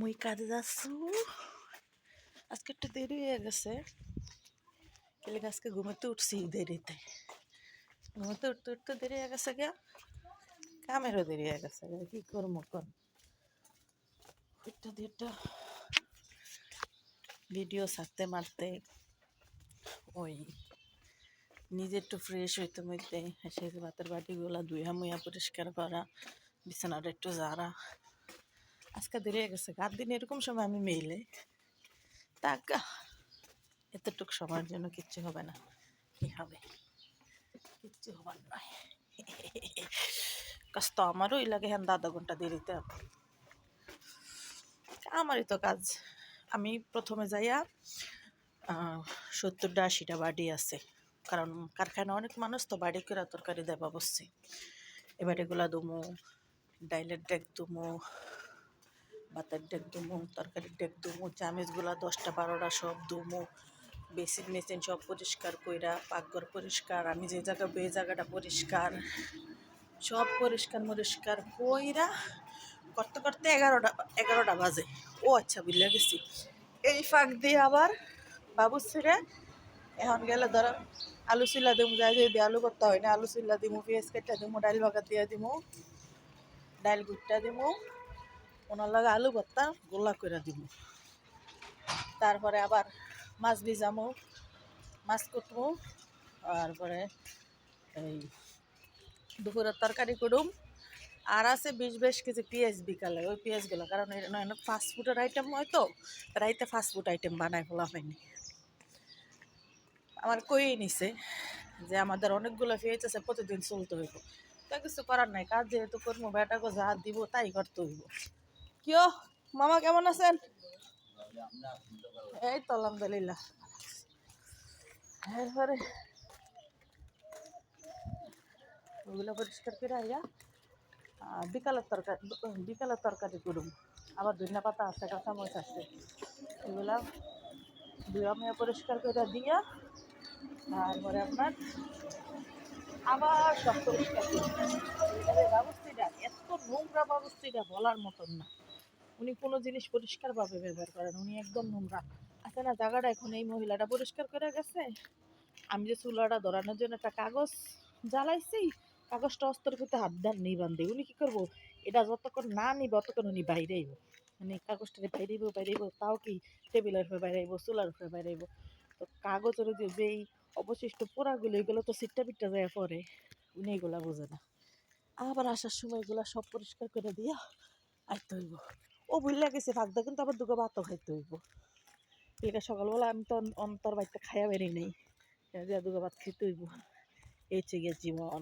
মুই কাজে যাচ্ছু। আজকে একটু দেরি হয়ে গেছে, কেলে আজকে ঘুমাতে উঠছি দেরিতে। ঘুমাতে উঠতে উঠতে দেরি হয়ে গেছে গিয়া, কামেরও দেরি হয়ে গেছে। কি করবো কর, একটা ভিডিও ছাড়তে মারতে ওই নিজে একটু ফ্রেশ হইতে মইতে এসে ভাতের বাটিগুলা ধুইয়া মুইয়া পরিষ্কার করা, বিছানাটা একটু জারা। আজকে দেরি হয়ে গেছে। রাত দিন এরকম সময় আমি মেইলে টাকা এতটুকু সময়ের জন্য কিচ্ছু হবে না। কি হবে? কিচ্ছু হবার নয়। কাজ তো আমারও লাগে, হ্যাঁ আধা ঘন্টা দেরিতে। আমারই তো কাজ। আমি প্রথমে যাইয়া 70-80টা বাড়ি আছে, কারণ কারখানা অনেক মানুষ তো বাড়ি করে তরকারি দেবা বসছি। এ বাড়িগুলা দুমু, ডাইলের ডেক দুমু, ভাতের ডেক দুমু, তরকারির ডেক দুমু, চামিচগুলা 10টা-12টা সব দুমু, বেসিন মেসিন সব পরিষ্কার কইরা, পাকঘর পরিষ্কার, আমি যে জায়গা এই জায়গাটা পরিষ্কার, সব পরিষ্কার কইরা করতে করতে 11টা বাজে। ও আচ্ছা, বুঝলে গেছি। এই ফাঁক দিয়ে আবার বাবু ছেড়ে এখন গেলে ধরো আলু চিল্লা দিমু, যাই যদি আলু করতে হয় না, আলু চিল্লা দিমু, পেঁয়াজ কেটে দিমু, ডাইল ভাগা দিয়ে দিমু, ডাইল গুটটা দিমু, ওনার লাগে আলু ভর্তা গোলা করে দিমু। তারপরে আবার মাছ ভিজামু, মাছ কুটমু, তারপরে এই দুপুরের তরকারি করুম। আর আছে 20 কেজি পেঁয়াজ বিকালে, ওই পেঁয়াজগুলো, কারণ ফাস্টফুডের আইটেম হয় তো, রাইতে ফাস্টফুড আইটেম বানায় ফেলা হয়নি। আমার কই নিছে যে আমাদের অনেকগুলো পেঁয়াজ আছে, প্রতিদিন চলতে হইব। তা কিছু করার নাই, কাজ যেহেতু করবো, বেটাকে যা দিব তাই করতে হইব। কিও মামা, কেমন আছেন? এই তো আলহামদুলিল্লাহ। এরপরে ওগুলো পরিষ্কার করে আইয়া বিকালের তরকারি করুম। আবার ধনিয়া পাতা আছে, কাঁচামরিচ আছে, এগুলা ধুয়া মেয়ে পরিষ্কার করে দিয়া তারপরে আপনার আবার সব পরিষ্কার করি। ব্যবস্থাটা এত নোংরা, ব্যবস্থাটা বলার মতন না। উনি কোনো জিনিস পরিষ্কারভাবে ব্যবহার করেন, উনি একদম নোংরা আছে না। জায়গাটা এখন এই মহিলাটা পরিষ্কার করে গেছে। আমি যে চুলাটা ধরানোর জন্য একটা কাগজ জ্বালাইছি, কাগজটা অস্তর করতে হাত দেন নেই বান্ধে। উনি কি করবো, এটা যতক্ষণ না নিবে ততক্ষণ উনি বাইরেইব, মানে কাগজটা বাইরেইব, তাও কি টেবিলের উপরে বাইরেইব, চুলার উপরে বাইরেইব। তো কাগজের যেই অবশিষ্ট পোড়াগুলো, এগুলো তো সিটটা পিটটা যায় পরে, উনি এগুলা বোঝে না। আবার আসার সময় এগুলা সব পরিষ্কার করে দিয়া আইতে হইব। ও ভুল গেছে ফাঁকদা, কিন্তু আবার দুটো ভাতও খাইতে হইব। এটা সকালবেলা আমি তো অন্তর বাড়িতে খাইয়া বেরিয়ে নেই, দুটো ভাত খেতে হইব। এই চেয়ে জীবন।